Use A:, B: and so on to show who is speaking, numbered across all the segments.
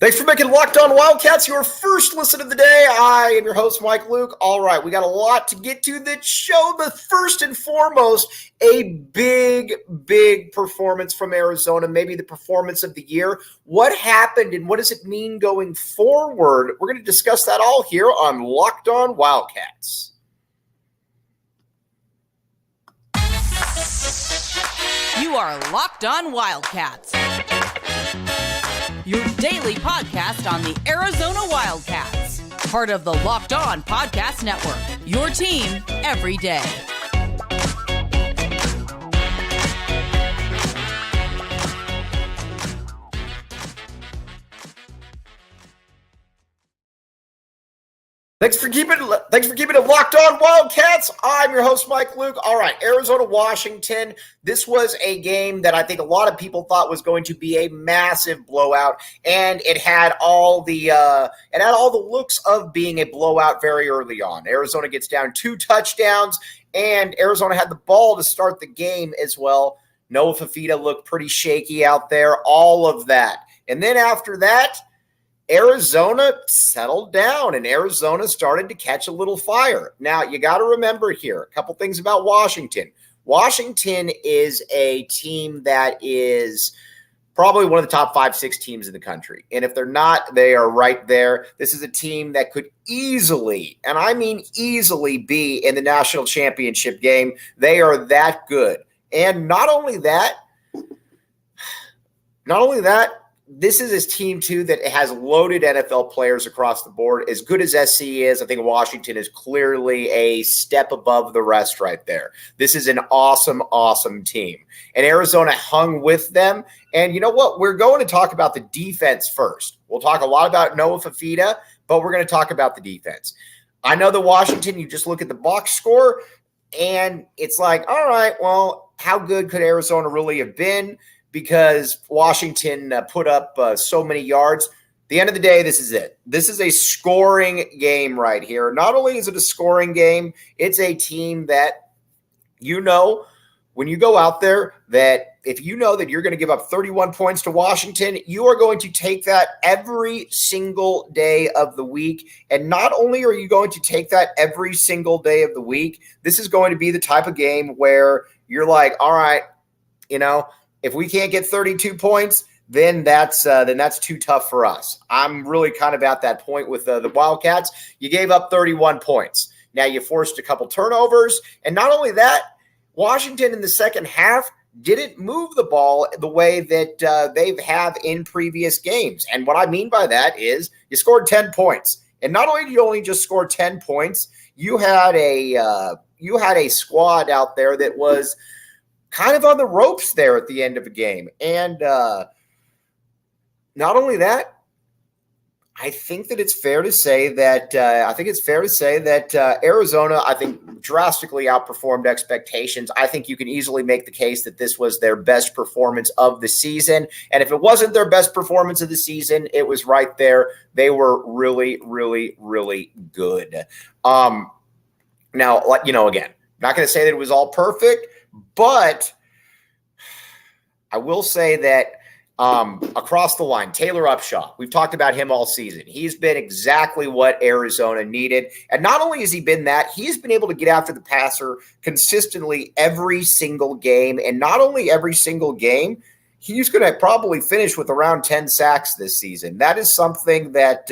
A: Thanks for making Locked On Wildcats your first listen of the day. I am your host, Mike Luke. All right, we got a lot to get to this show, but first and foremost, a big performance from Arizona, maybe the performance of the year. What happened and what does it mean going forward? We're going to discuss that all here on Locked On Wildcats.
B: You are Locked On Wildcats, your daily podcast on the Arizona Wildcats, part of the Locked On Podcast Network, your team every day.
A: Thanks for keeping it Locked On Wildcats. I'm your host, Mike Luke. All right, Arizona, Washington. This was a game that I think a lot of people thought was going to be a massive blowout, and it had all the looks of being a blowout very early on. Arizona gets down 2 touchdowns, and Arizona had the ball to start the game as well. Noah Fifita looked pretty shaky out there. All of that, and then after that, Arizona settled down and Arizona started to catch a little fire. Now, you got to remember here a couple things about Washington. Washington is a team that is probably one of the top 5-6 teams in the country. And if they're not, they are right there. This is a team that could easily, and I mean easily, be in the national championship game. They are that good. And not only that, this is a team, too, that has loaded NFL players across the board. As good as SC is, I think Washington is clearly a step above the rest right there. This is an awesome team. And Arizona hung with them. And you know what? We're going to talk about the defense first. We'll talk a lot about Noah Fifita, but we're going to talk about the defense. I know that Washington, you just look at the box score, and it's like, all right, well, how good could Arizona really have been? Because Washington put up so many yards. At the end of the day, this is it. This is a scoring game right here. Not only is it a scoring game, it's a team that, you know, when you go out there, that if you know that you're going to give up 31 points to Washington, you are going to take that every single day of the week. And not only are you going to take that every single day of the week, this is going to be the type of game where you're like, all right, you know, if we can't get 32 points, then that's too tough for us. I'm really kind of at that point with the Wildcats. You gave up 31 points. Now you forced a couple turnovers. And not only that, Washington in the second half didn't move the ball the way that they have in previous games. And what I mean by that is you scored 10 points. And not only did you only just score 10 points, you had a squad out there that was kind of on the ropes there at the end of a game. And not only that, I think that it's fair to say that Arizona, I think, drastically outperformed expectations. I think you can easily make the case that this was their best performance of the season. And if it wasn't their best performance of the season, it was right there. They were really good. Now, you know, again, not going to say that it was all perfect, but I will say that across the line, Taylor Upshaw, we've talked about him all season. He's been exactly what Arizona needed. And not only has he been that, he's been able to get after the passer consistently every single game. And not only every single game, he's going to probably finish with around 10 sacks this season. That is something that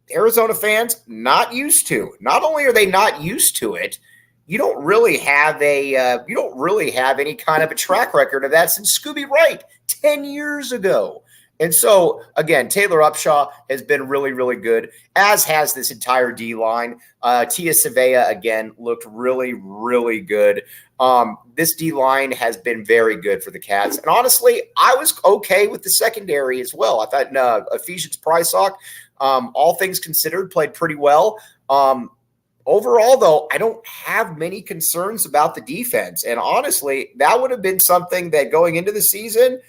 A: Arizona fans not used to. Not only are they not used to it, you don't really have any kind of a track record of that since Scooby Wright 10 years ago. And so, again, Taylor Upshaw has been really good, as has this entire D-line. Tia Savea, again, looked really good. This D-line has been very good for the Cats. And honestly, I was okay with the secondary as well. I thought Ephesians Prysock, all things considered, played pretty well. Overall, though, I don't have many concerns about the defense. And honestly, that would have been something that going into the season,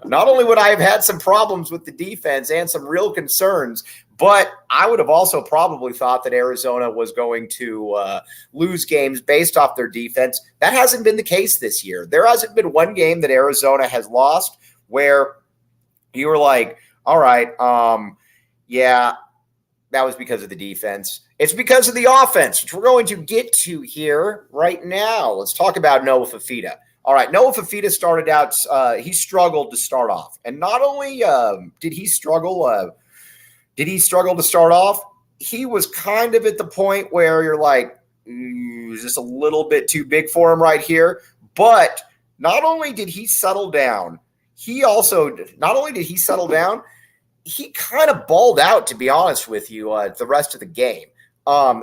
A: not only would I have had some problems with the defense and some real concerns, but I would have also probably thought that Arizona was going to lose games based off their defense. That hasn't been the case this year. There hasn't been one game that Arizona has lost where you were like, all right, yeah, that was because of the defense. It's because of the offense, which we're going to get to here right now. Let's talk about Noah Fifita. All right, Noah Fifita started out, he struggled to start off. And not only did he struggle to start off, he was kind of at the point where you're like, is this a little bit too big for him right here? But not only did he settle down, he kind of balled out, to be honest with you, the rest of the game.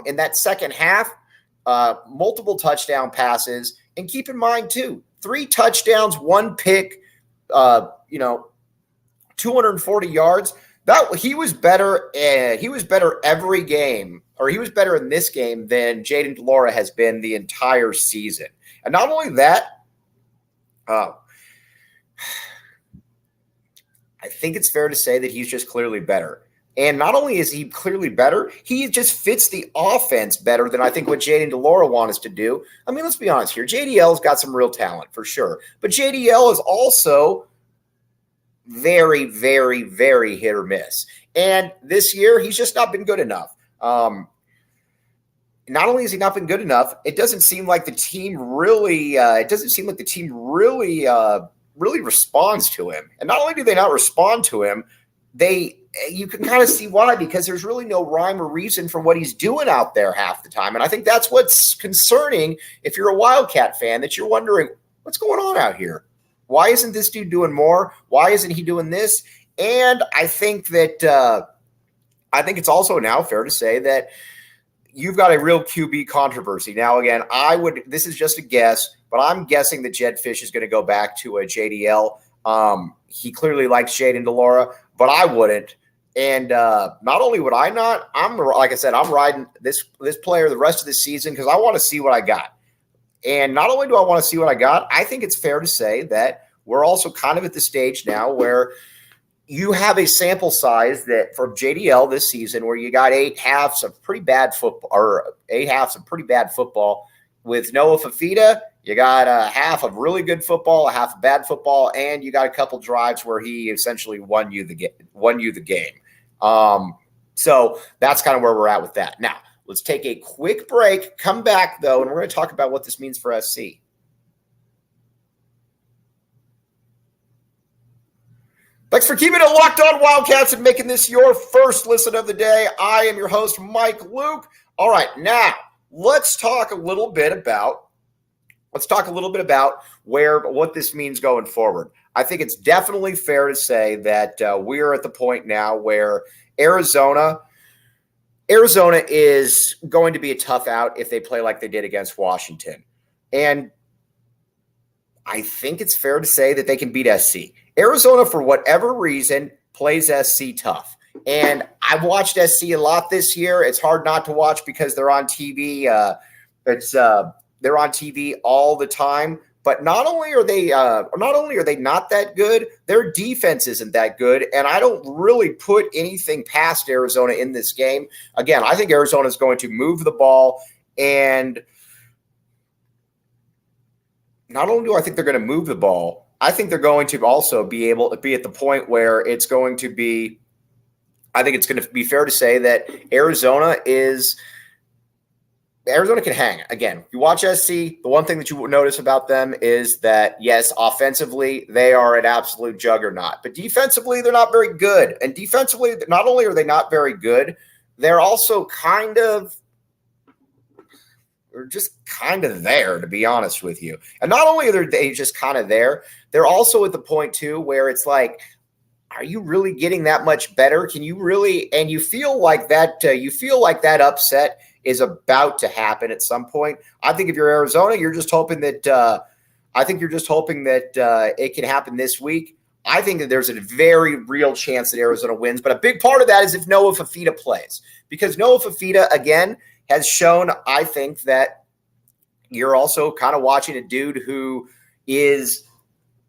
A: In that second half, multiple touchdown passes. And keep in mind, too, 3 touchdowns, 1 pick, 240 yards. He was better every game, or he was better in this game than Jayden de Laura has been the entire season. And not only that, I think it's fair to say that he's just clearly better. And not only is he clearly better, he just fits the offense better than I think what Jayden de Laura wants us to do. I mean, let's be honest here. JDL's got some real talent for sure. But JDL is also very, very, very hit or miss. And this year, he's just not been good enough. Not only has he not been good enough, it doesn't seem like the team really really responds to him. And not only do they not respond to him, you can kind of see why, because there's really no rhyme or reason for what he's doing out there half the time. And I think that's what's concerning if you're a Wildcat fan, that you're wondering, what's going on out here? Why isn't this dude doing more? Why isn't he doing this? And I think that it's also now fair to say that you've got a real QB controversy. Now, again, this is just a guess, but I'm guessing that Jedd Fisch is going to go back to a JDL. He clearly likes Jayden de Laura, but I wouldn't. And not only would I not, like I said, I'm riding this player the rest of the season because I want to see what I got. And not only do I want to see what I got, I think it's fair to say that we're also kind of at the stage now where you have a sample size that for JDL this season where you got 8 halves of pretty bad football, With Noah Fifita, you got a half of really good football, a half of bad football, and you got a couple drives where he essentially won you the game. So that's kind of where we're at with that. Now, let's take a quick break, come back, though, and we're going to talk about what this means for SC. Thanks for keeping it locked on Wildcats and making this your first listen of the day. I am your host, Mike Luke. All right, now let's talk a little bit about what this means going forward. I think it's definitely fair to say that we're at the point now where Arizona is going to be a tough out if they play like they did against Washington. And I think it's fair to say that they can beat SC. Arizona, for whatever reason, plays SC tough. And I've watched SC a lot this year. It's hard not to watch because they're on TV. They're on TV all the time. But not only are they not that good, their defense isn't that good. And I don't really put anything past Arizona in this game. Again, I think Arizona is going to move the ball. And not only do I think they're going to move the ball, I think they're going to also be able to be at the point where I think it's going to be fair to say that Arizona can hang. Again, if you watch SC, the one thing that you will notice about them is that, yes, offensively, they are an absolute juggernaut. But defensively, they're not very good. And defensively, not only are they not very good, they're also just kind of there, to be honest with you. And not only are they just kind of there, they're also at the point, too, where it's like, are you really getting that much better? Can you really – and you feel like that upset is about to happen at some point. I think if you're Arizona, you're just hoping that it can happen this week. I think that there's a very real chance that Arizona wins, but a big part of that is if Noah Fifita plays, because Noah Fifita, again, has shown, I think, that you're also kind of watching a dude who is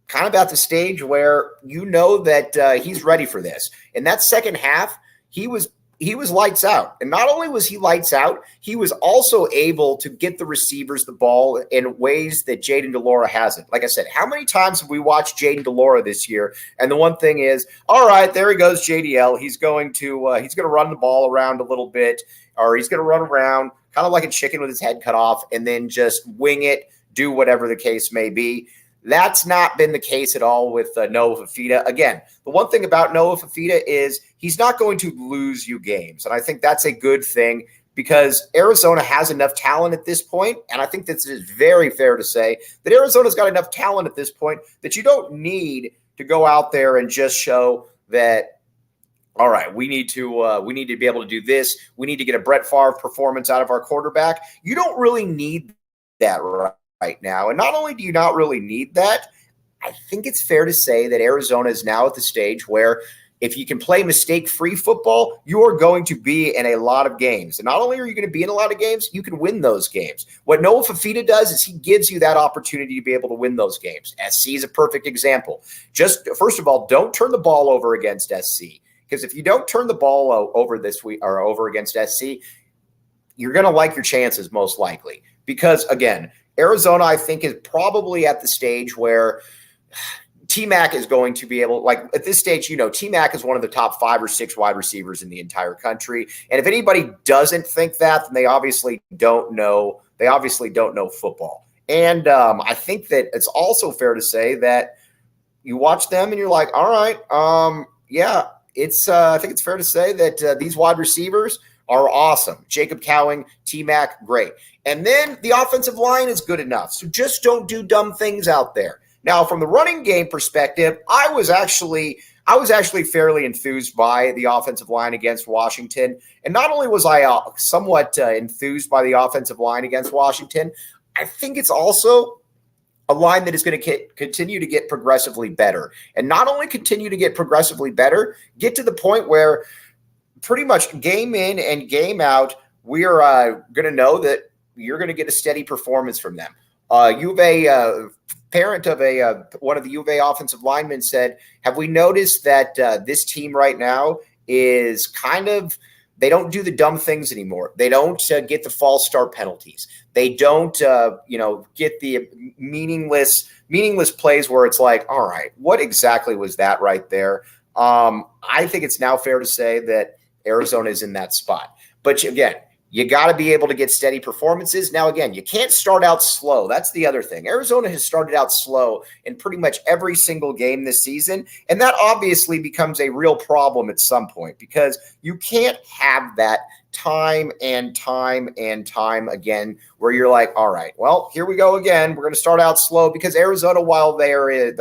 A: kind of at the stage where you know that he's ready for this. In that second half, he was he was lights out. And not only was he lights out, he was also able to get the receivers the ball in ways that Jayden de Laura hasn't. Like I said, how many times have we watched Jayden de Laura this year? And the one thing is, all right, there he goes, JDL. He's going to run the ball around a little bit, or he's going to run around kind of like a chicken with his head cut off and then just wing it, do whatever the case may be. That's not been the case at all with Noah Fifita. Again, the one thing about Noah Fifita is he's not going to lose you games. And I think that's a good thing because Arizona has enough talent at this point. And I think this is very fair to say that Arizona's got enough talent at this point that you don't need to go out there and just show that, all right, we need to be able to do this. We need to get a Brett Favre performance out of our quarterback. You don't really need that right now. And not only do you not really need that, I think it's fair to say that Arizona is now at the stage where if you can play mistake-free football, you are going to be in a lot of games. And not only are you going to be in a lot of games, you can win those games. What Noah Fifita does is he gives you that opportunity to be able to win those games. SC is a perfect example. Just first of all, don't turn the ball over against SC. Because if you don't turn the ball over this week or over against SC, you're going to like your chances most likely. Because again, Arizona, I think, is probably at the stage where T-Mac is going to be able, like at this stage, T-Mac is one of the top 5 or 6 wide receivers in the entire country. And if anybody doesn't think that, then they obviously don't know. They obviously don't know football. And I think that it's also fair to say that you watch them and you're like, all right, yeah, I think it's fair to say that these wide receivers are awesome. Jacob Cowing, T-Mac, great. And then the offensive line is good enough. So just don't do dumb things out there. Now, from the running game perspective, I was actually fairly enthused by the offensive line against Washington. And not only was I somewhat enthused by the offensive line against Washington, I think it's also a line that is going to continue to get progressively better. And not only continue to get progressively better, get to the point where pretty much game in and game out, we are going to know that you're going to get a steady performance from them. Parent of one of the U of A offensive linemen said, have we noticed that this team right now is they don't do the dumb things anymore. They don't get the false start penalties. They don't, get the meaningless plays where it's like, all right, what exactly was that right there? I think it's now fair to say that Arizona is in that spot. But again, you got to be able to get steady performances. Now, again, you can't start out slow. That's the other thing. Arizona has started out slow in pretty much every single game this season, and that obviously becomes a real problem at some point because you can't have that time and time and time again where you're like, all right, well, here we go again. We're going to start out slow because Arizona, while they are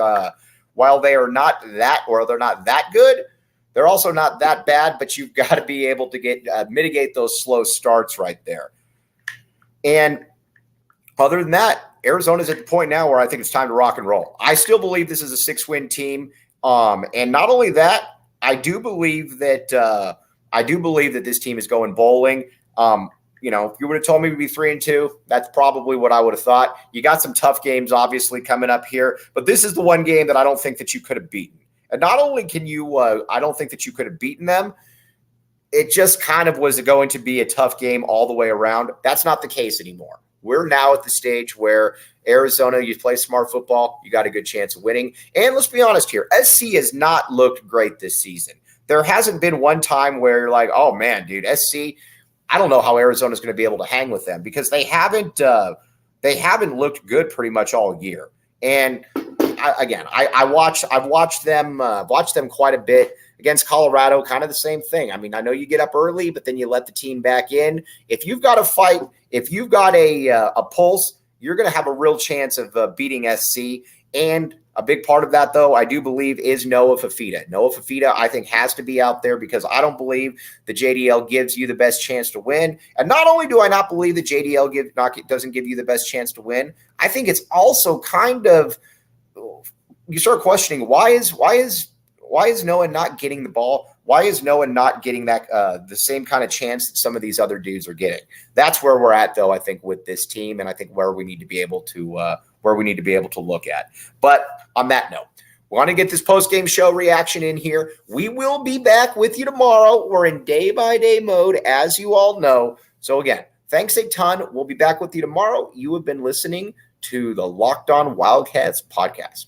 A: not that, or they're not that good, they're also not that bad, but you've got to be able to mitigate those slow starts right there. And other than that, Arizona's at the point now where I think it's time to rock and roll. I still believe this is a 6-win team. And not only that, I do believe that this team is going bowling. If you would have told me we'd be 3-2, that's probably what I would have thought. You got some tough games obviously coming up here, but this is the one game that I don't think that you could have beaten. And not only can you, I don't think that you could have beaten them, it just kind of was going to be a tough game all the way around. That's not the case anymore. We're now at the stage where Arizona, you play smart football, you got a good chance of winning. And let's be honest here, SC has not looked great this season. There hasn't been one time where you're like, oh man, dude, SC, I don't know how Arizona's going to be able to hang with them because they haven't looked good pretty much all year. And I've watched them quite a bit against Colorado. Kind of the same thing. I mean, I know you get up early, but then you let the team back in. If you've got a fight, if you've got a pulse, you're going to have a real chance of beating SC. And a big part of that, though, I do believe is Noah Fifita. Noah Fifita, I think, has to be out there because I don't believe the JDL gives you the best chance to win. And not only do I not believe the JDL doesn't give you the best chance to win, I think it's also kind of you start questioning why is Noah not getting the ball? Why is Noah not getting that the same kind of chance that some of these other dudes are getting? That's where we're at, though. I think with this team, and I think where we need to be able to look at. But on that note, Want to get this post-game show reaction in here. We will be back with you tomorrow. We're in day-by-day mode, as you all know. So again, thanks a ton. We'll be back with you tomorrow. You have been listening to the Locked On Wildcats podcast.